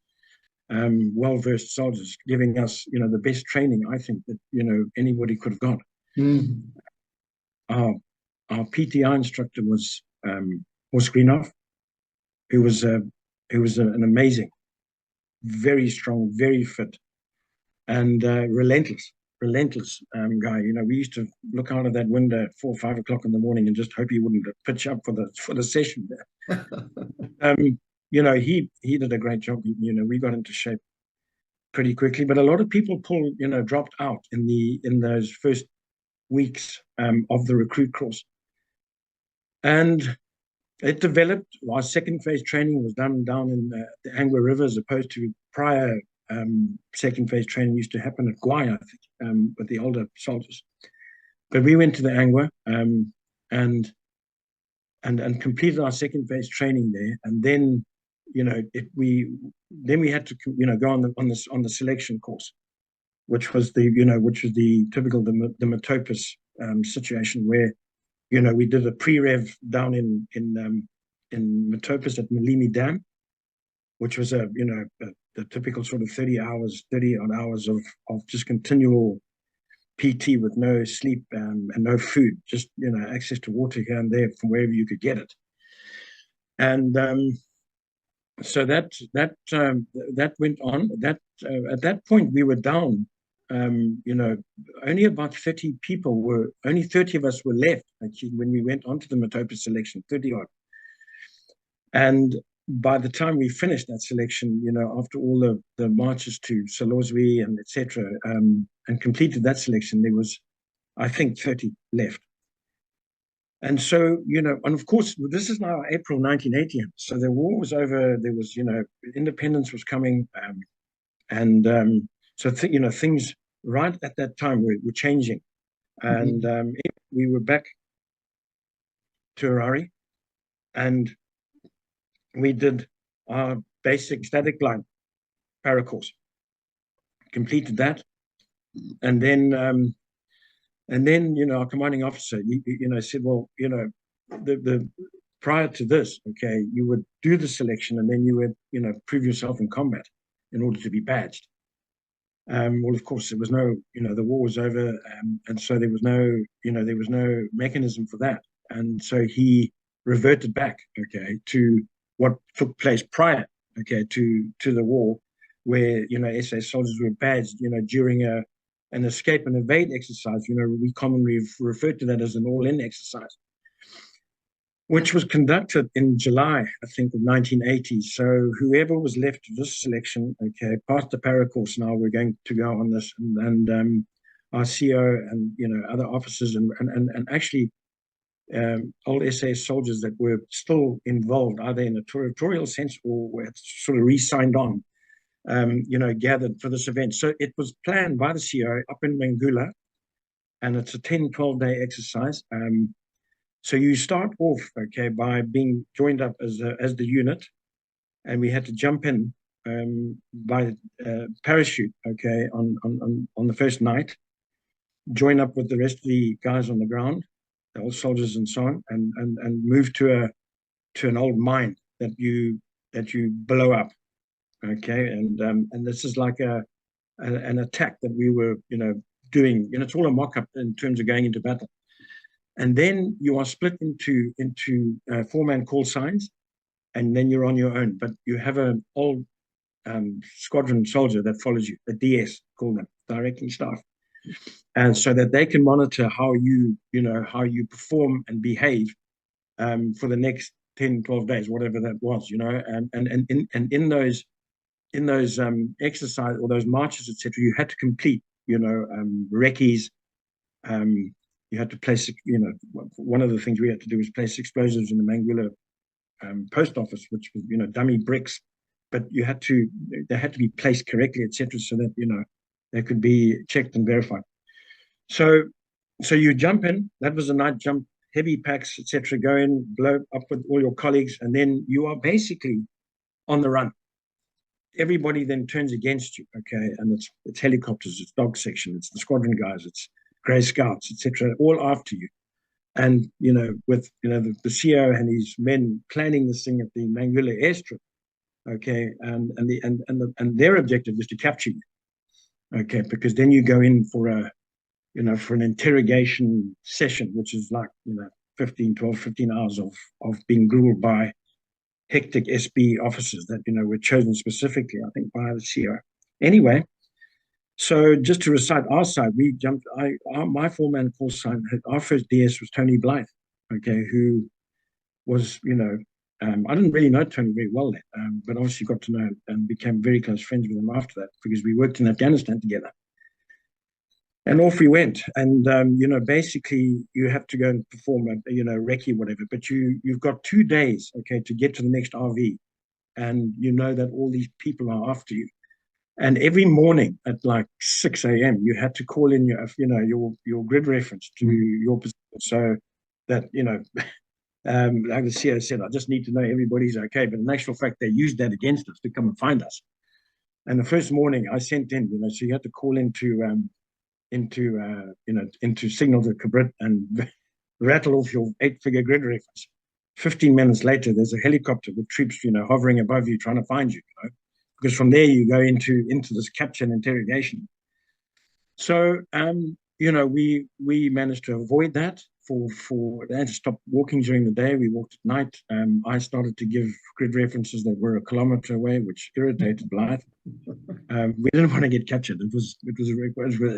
[SPEAKER 2] well-versed soldiers, giving us, the best training I think that anybody could have got.
[SPEAKER 1] Mm.
[SPEAKER 2] Our PTI instructor was Greenough, who was an amazing, very strong, very fit, and relentless guy. We used to look out of that window at 4 or 5 o'clock in the morning and just hope he wouldn't pitch up for the session there. He did a great job. We got into shape pretty quickly, but a lot of people dropped out in those first weeks of the recruit course, and it developed. Our second phase training was done down in the Angwa River, as opposed to prior second phase training used to happen at Gwai, I think, with the older soldiers. But we went to the Angwa and completed our second phase training there, and then we had to go on the selection course, which was the typical the Metopus situation, where we did a pre-rev down in Metopus at Malimi Dam, which was a typical sort of 30 odd hours of just continual PT with no sleep and no food, just access to water here and there from wherever you could get it. And so that went on. That at that point we were down. Only about 30 people only 30 of us were left actually when we went on to the Metopus selection, 30 odd. And by the time we finished that selection, after all the marches to Salozwi and etc., and completed that selection, there was, I think, 30 left. And so, and of course, this is now April 1980. So the war was over. There was, independence was coming. So things right at that time were changing. And we were back to Harare, and we did our basic static line paracourse, completed that. And then our commanding officer, said, well, the prior to this, okay, you would do the selection and then you would, prove yourself in combat in order to be badged. Well, of course, there was no, the war was over, and so there was no mechanism for that. And so he reverted back, okay, to what took place prior, okay, to the war, where SAS soldiers were badged, during an escape and evade exercise. We commonly referred to that as an all-in exercise, which was conducted in July, I think, of 1980. So whoever was left of this selection, okay, passed the para course. Now we're going to go on this, and our CO and other officers and actually old SAS soldiers that were still involved, either in a territorial sense or were sort of re-signed on, gathered for this event. So it was planned by the CO up in Mangula, and it's a 10-12 day exercise. So you start off, okay, by being joined up as the unit, and we had to jump in by parachute, okay, on the first night, join up with the rest of the guys on the ground, the old soldiers and so on, and move to an old mine that you blow up, okay, and this is like an attack that we were doing, it's all a mock-up in terms of going into battle. And then you are split into four-man call signs, and then you're on your own. But you have an old squadron soldier that follows you, a DS, call them, directing staff, and so that they can monitor how you perform and behave for the next 10, 12 days, whatever that was, and in those exercise or those marches, etc., you had to complete, recce's. You had to place, one of the things we had to do was place explosives in the Mangula post office, which was, dummy bricks, but they had to be placed correctly, etc., so that, they could be checked and verified. So you jump in, that was a night jump, heavy packs, etc., go in, blow up with all your colleagues, and then you are basically on the run. Everybody then turns against you, okay? And it's helicopters, it's dog section, it's the squadron guys, it's Grey Scouts, etc., all after you. And, with, the CEO and his men planning this thing at the Mangula airstrip, okay? And their objective is to capture you, okay? Because then you go in for for an interrogation session, which is like, 15 hours of being grilled by hectic SB officers that, were chosen specifically, I think, by the CEO. Anyway, so just to recite our side, we jumped, my four-man call sign, our first DS was Tony Blythe, okay, who was, I didn't really know Tony very well then, but obviously got to know and became very close friends with him after that because we worked in Afghanistan together. And off we went. And, basically you have to go and perform a, recce, whatever, but you've got 2 days, okay, to get to the next RV. And you know that all these people are after you. And every morning at like 6 a.m., you had to call in your grid reference to your position. So that, like the CEO said, I just need to know everybody's okay. But in actual fact, they used that against us to come and find us. And the first morning I sent in, so you had to call into Signal to Kabrit and rattle off your 8-figure grid reference. 15 minutes later, there's a helicopter with troops, hovering above you, trying to find you, because from there you go into this capture and interrogation. So, we managed to avoid that. They had to stop walking during the day. We walked at night. I started to give grid references that were a kilometer away, which irritated Blythe. We didn't want to get captured. It was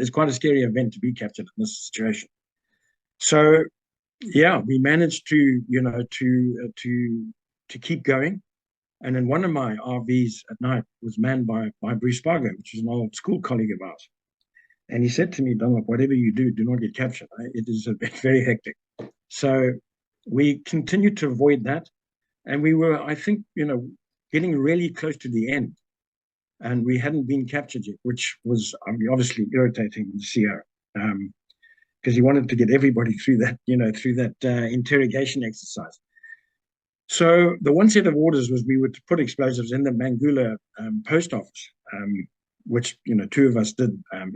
[SPEAKER 2] quite a scary event to be captured in this situation. So, yeah, we managed to keep going. And then one of my RVs at night was manned by Bruce Spargo, which is an old school colleague of ours. And he said to me, Dunlop, whatever you do not get captured. It is very hectic. So we continued to avoid that. And we were, I think, getting really close to the end. And we hadn't been captured yet, which was obviously irritating the CEO, because he wanted to get everybody through that, interrogation exercise. So the one set of orders was we were to put explosives in the Mangula post office, which, 2 of us did,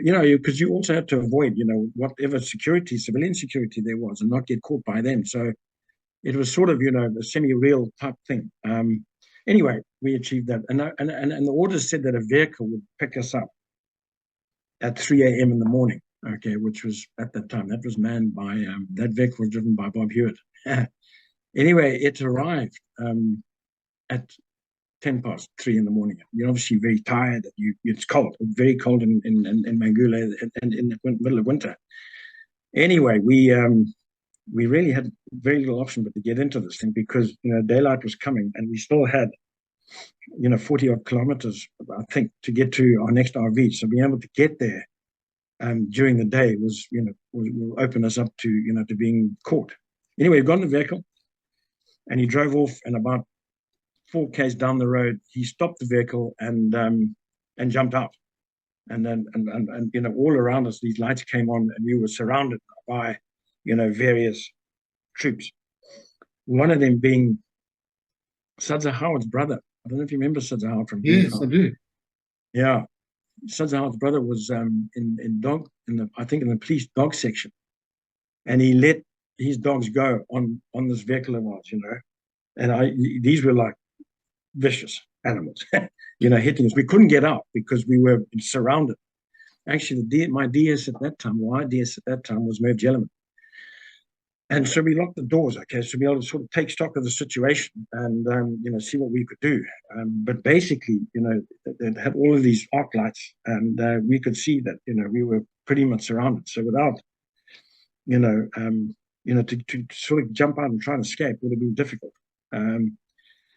[SPEAKER 2] because you also had to avoid, whatever civilian security there was and not get caught by them. So it was sort of, a semi-real type thing. Anyway, we achieved that. And the orders said that a vehicle would pick us up at 3 a.m. in the morning, okay, which was at that time, that was manned by, that vehicle was driven by Bob Hewitt. Anyway, it arrived at 3:10 in the morning. You're obviously very tired. It's cold, very cold in Mangula and in the middle of winter. Anyway, we really had very little option but to get into this thing because daylight was coming and we still had 40 odd kilometers, I think, to get to our next RV. So being able to get there during the day was will open us up to to being caught. Anyway, we got in the vehicle and he drove off, and about 4 k's down the road, he stopped the vehicle and jumped out. And then all around us, these lights came on, and we were surrounded by various troops. One of them being Sudza Howard's brother. I don't know if you remember Sudza Howard from
[SPEAKER 1] Yes, I do.
[SPEAKER 2] Yeah, Sudza Howard's brother was in the police dog section, and he let his dogs go on this vehicle of ours, and these were like vicious animals, hitting us. We couldn't get out because we were surrounded. Actually, my DS at that time was Merv Jellerman. And so we locked the doors, okay, so be able to sort of take stock of the situation and, see what we could do. But basically, they had all of these arc lights and we could see that, we were pretty much surrounded. So without, to sort of jump out and try and escape would have been difficult.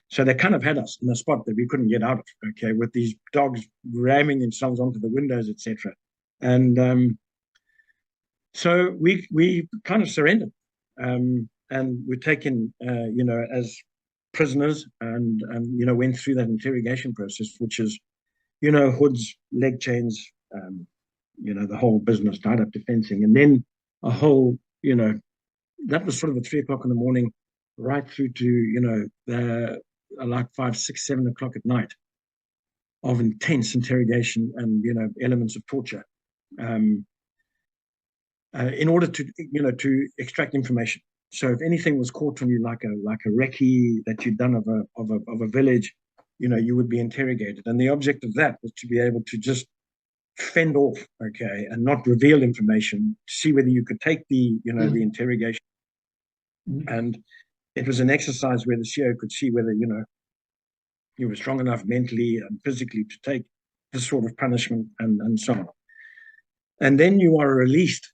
[SPEAKER 2] So they kind of had us in a spot that we couldn't get out of, okay, with these dogs ramming themselves onto the windows, etc. And so we kind of surrendered. And we're taken, as prisoners and went through that interrogation process, which is, hoods, leg chains, the whole business, tied up to fencing. And then a whole, that was sort of at 3 o'clock in the morning, right through to, like 5, 6, 7 o'clock at night of intense interrogation and, you know, elements of torture, in order to, you know, to extract information. So if anything was caught on you, like a recce that you'd done of a village, you know, you would be interrogated. And the object of that was to be able to just fend off, okay, and not reveal information, to see whether you could take the, you know, the interrogation. And it was an exercise where the CO could see whether, you know, you were strong enough mentally and physically to take this sort of punishment, and so on. And then you are released,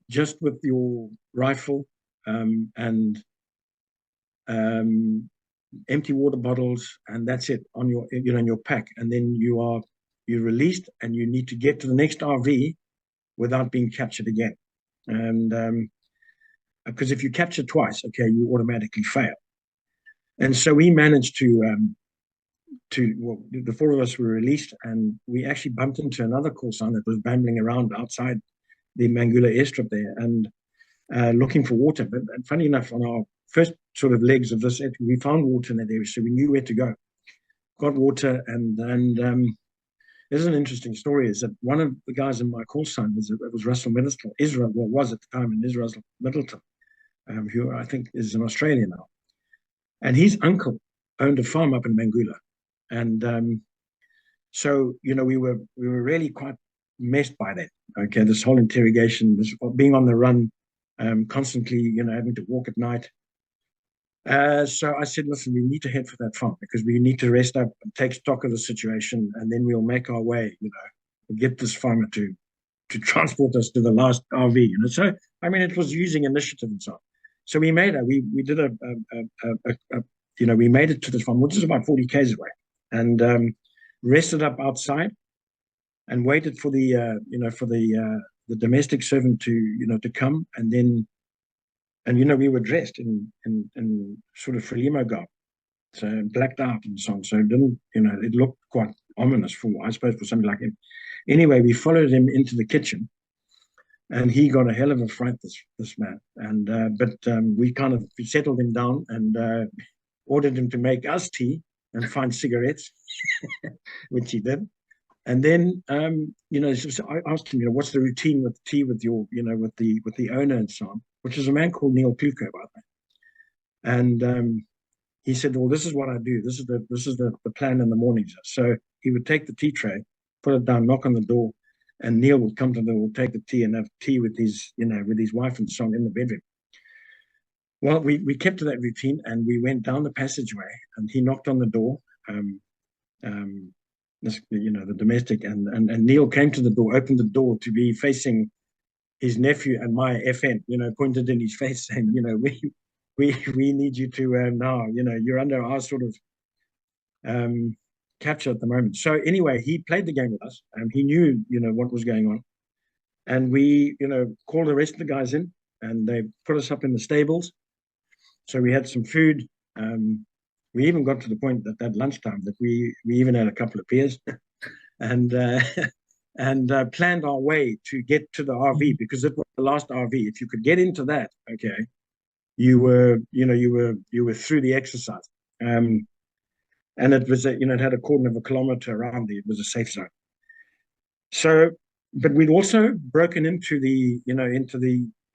[SPEAKER 2] just with your rifle, and empty water bottles, and that's it on your, you know, in your pack. And then you're released, and you need to get to the next RV without being captured again. And because if you capture twice, okay, you automatically fail. And so we managed well, the four of us were released, and we actually bumped into another call sign that was bambling around outside the Mangula airstrip there, and looking for water. But funny enough, on our first sort of legs of this, we found water in that area, so we knew where to go. Got water, and this is an interesting story. Is that one of the guys in my call sign was Russell Middleton, Israel, well, was at the time in Israel Middleton, who I think is in Australia now, and his uncle owned a farm up in Mangula, and so, you know, we were really quite messed by that. Okay, this whole interrogation, this being on the run, constantly, you know, having to walk at night. So I said, listen, we need to head for that farm because we need to rest up and take stock of the situation, and then we'll make our way, you know, we'll get this farmer to transport us to the last RV, you know. So, I mean, it was using initiative and so on. So we made it. We did you know, we made it to the farm, which is about 40 k's away, and rested up outside and waited for the, you know, for the domestic servant to, you know, to come. And then, and, you know, we were dressed in sort of Frelimo garb, so blacked out and so on. So it didn't, you know, it looked quite ominous for, I suppose, for somebody like him. Anyway, we followed him into the kitchen, and he got a hell of a fright, this man. And but we settled him down and ordered him to make us tea and find cigarettes, which he did. And then, you know, so I asked him, you know, what's the routine with tea with your, you know, with the owner and so on, which is a man called Neil Kluko, by the way. And he said, well, this is what I do. This is the plan in the mornings. So he would take the tea tray, put it down, knock on the door, and Neil would come to the door, take the tea, and have tea with his, you know, with his wife and so on in the bedroom. Well, we kept to that routine, and we went down the passageway, and he knocked on the door. This, you know, the domestic, and Neil came to the door, opened the door to be facing his nephew and my FN, you know, pointed in his face saying, you know, we need you to now, you know, you're under our sort of capture at the moment. So anyway, he played the game with us, and he knew, you know, what was going on, and we, you know, called the rest of the guys in, and they put us up in the stables. So we had some food. We even got to the point at lunchtime that we even had a couple of beers, and planned our way to get to the RV, because it was the last RV. If you could get into that, okay, you were through the exercise. And it was it had a cordon of a kilometer around it. It was a safe zone. So, but we'd also broken into the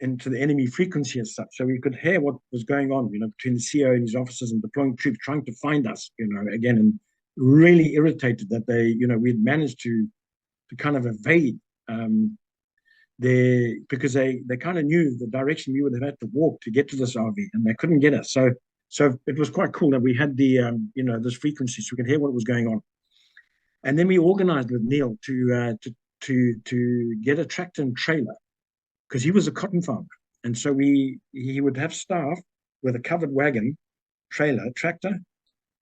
[SPEAKER 2] enemy frequency as such, so we could hear what was going on, you know, between the CO and his officers and deploying troops trying to find us, you know, again, and really irritated that they, you know, we'd managed to kind of evade because they kind of knew the direction we would have had to walk to get to this RV, and they couldn't get us. So it was quite cool that we had the this frequency, so we could hear what was going on. And then we organized with Neil to get a tractor and trailer, because he was a cotton farmer, and so he would have staff with a covered wagon, trailer, tractor,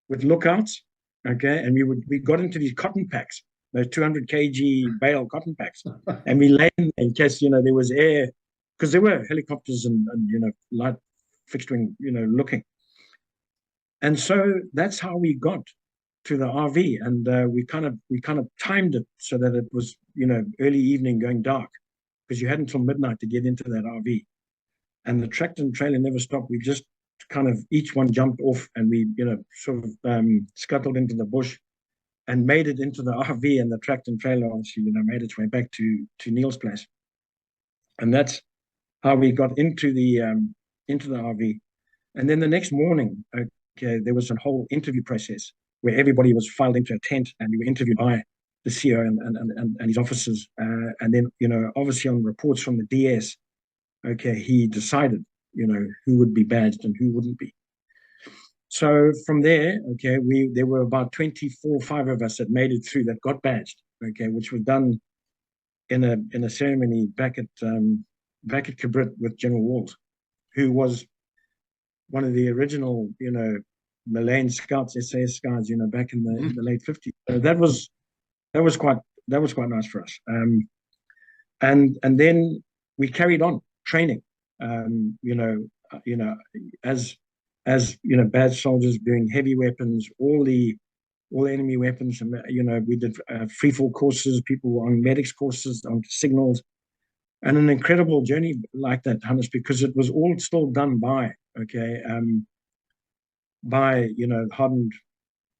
[SPEAKER 2] with lookouts, okay, and we got into these cotton packs, those 200 kg bale cotton packs, and we lay in case, you know, there was air, because there were helicopters and you know, light fixed wing, you know, looking. And so that's how we got to the RV, and we kind of timed it so that it was, you know, early evening going dark, because you had until midnight to get into that RV. And the tractor and trailer never stopped. We just kind of each one jumped off, and we, sort of scuttled into the bush and made it into the RV, and the tractor and trailer obviously, made its way back to Neil's place. And that's how we got into the RV. And then the next morning, okay, there was a whole interview process where everybody was filed into a tent, and we were interviewed by the CEO and his officers. And then, obviously on reports from the DS, okay, he decided, who would be badged and who wouldn't be. So from there, okay, there were about 5 of us that made it through, that got badged, okay, which was done in a ceremony back at Kabrit with General Walls, who was one of the original, Malayan scouts, SAS scouts, back in the late 50s. So that was quite nice for us. And then we carried on training, as bad soldiers, doing heavy weapons, all the enemy weapons. We did free fall courses. People were on medics courses, on signals, and an incredible journey like that, Hannes, because it was all still done by hardened,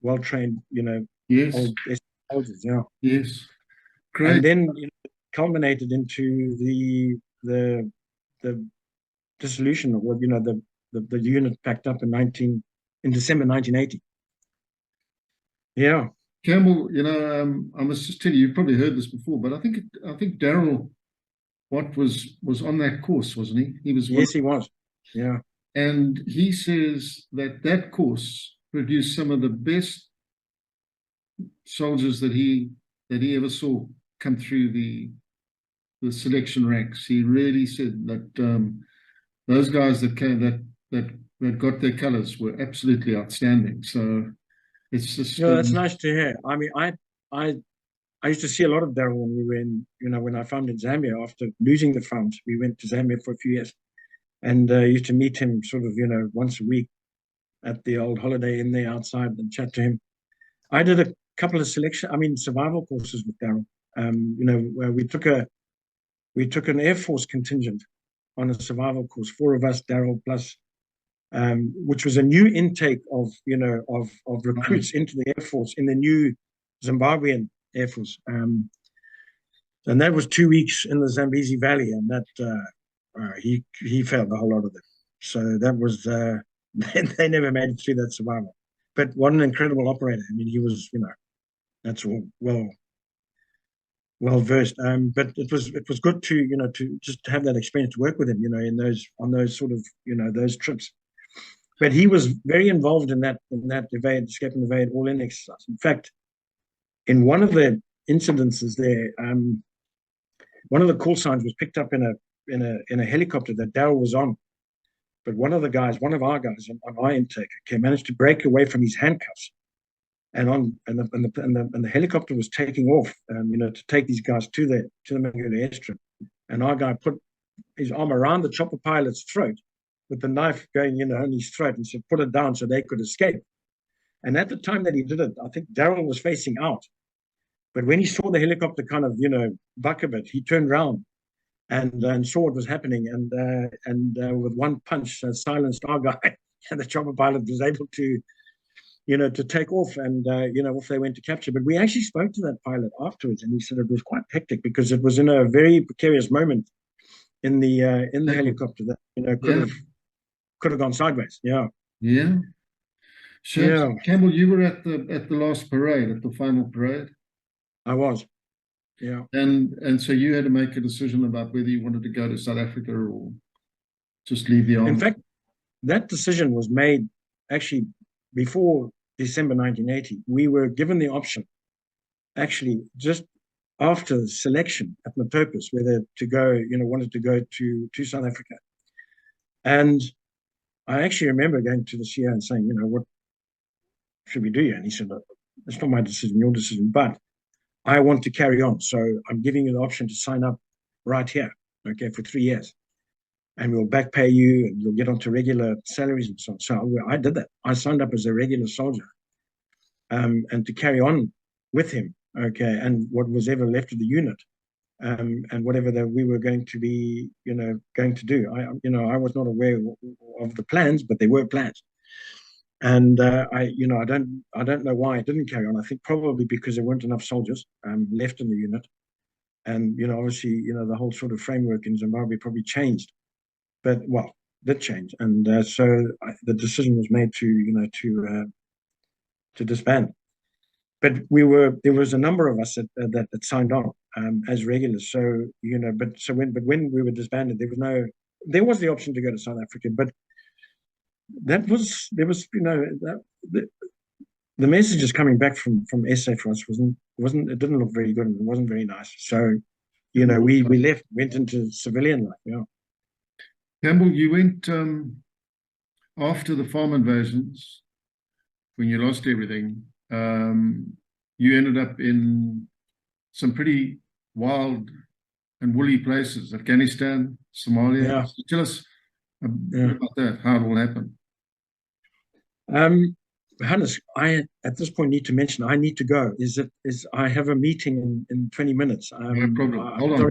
[SPEAKER 2] well trained,
[SPEAKER 1] Yes.
[SPEAKER 2] old soldiers. Yeah.
[SPEAKER 1] Yes. Great.
[SPEAKER 2] And then culminated into the dissolution of what the unit packed up in December 1980. Yeah.
[SPEAKER 1] Campbell, I must just tell you, you've probably heard this before, but I think Daryl Watt was on that course, wasn't he? He was.
[SPEAKER 2] Yes, he was. Yeah.
[SPEAKER 1] And he says that course produced some of the best soldiers that he ever saw come through the selection ranks. He really said that those guys that came that got their colors were absolutely outstanding. So it's just
[SPEAKER 2] that's nice to hear. I mean, I used to see a lot of Daryl when we were when I found in Zambia after losing the front. We went to Zambia for a few years, and used to meet him sort of once a week at the old Holiday Inn there outside and chat to him. I did a couple of survival courses with Daryl. Where we took an Air Force contingent on a survival course, 4 of us, Daryl plus, which was a new intake of recruits into the Air Force in the new Zimbabwean Air Force. And that was 2 weeks in the Zambezi Valley, and that he failed a whole lot of them. So that was they never made it through that survival. But what an incredible operator! I mean, he was that's all well versed. But it was good to to just have that experience, to work with him, on those sort of those trips. But he was very involved in that escape and evade all in exercise. In fact, in one of the incidences there, one of the call signs was picked up in a helicopter that Daryl was on. But one of our guys on our intake, managed to break away from his handcuffs, and the helicopter was taking off, to take these guys to the Mangalu airstrip. And our guy put his arm around the chopper pilot's throat, with the knife going in his throat, and said, "Put it down so they could escape." And at the time that he did it, I think Daryl was facing out. But when he saw the helicopter kind of, buck a bit, he turned around and saw what was happening, and with one punch silenced our guy, and the chopper pilot was able to to take off, and off they went to capture. But we actually spoke to that pilot afterwards, and he said it was quite hectic because it was in a very precarious moment in the helicopter that could have gone sideways. Yeah.
[SPEAKER 1] So, Campbell, you were at the last parade, at the final parade.
[SPEAKER 2] I was. Yeah.
[SPEAKER 1] And so you had to make a decision about whether you wanted to go to South Africa or just leave the army.
[SPEAKER 2] In fact, that decision was made actually before December 1980. We were given the option, actually, just after selection at Matopus, whether to go, wanted to go to South Africa. And I actually remember going to the CEO and saying, what should we do here? And he said, it's not my decision, your decision, but I want to carry on. So I'm giving you the option to sign up right here, for 3 years. And we'll back pay you, and you'll get onto regular salaries and so on. So I did that. I signed up as a regular soldier, and to carry on with him, and what was ever left of the unit. and whatever that we were going to be, going to do. I was not aware of the plans, but there were plans. And I don't know why it didn't carry on. I think probably because there weren't enough soldiers left in the unit, and obviously the whole sort of framework in Zimbabwe probably changed, but did change, and so the decision was made to disband. But there was a number of us that signed on as regulars. So when we were disbanded, there was the option to go to South Africa, but there was the messages coming back from SA for us it didn't look very good, and it wasn't very nice. So we went into civilian life. Yeah.
[SPEAKER 1] Campbell, you went after the farm invasions, when you lost everything. You ended up in some pretty wild and woolly places: Afghanistan, Somalia.
[SPEAKER 2] Yeah.
[SPEAKER 1] So tell us about that, how it all happened.
[SPEAKER 2] Hannes, I at this point need to mention I need to go. I have a meeting in 20 minutes.
[SPEAKER 1] No problem. Hold on.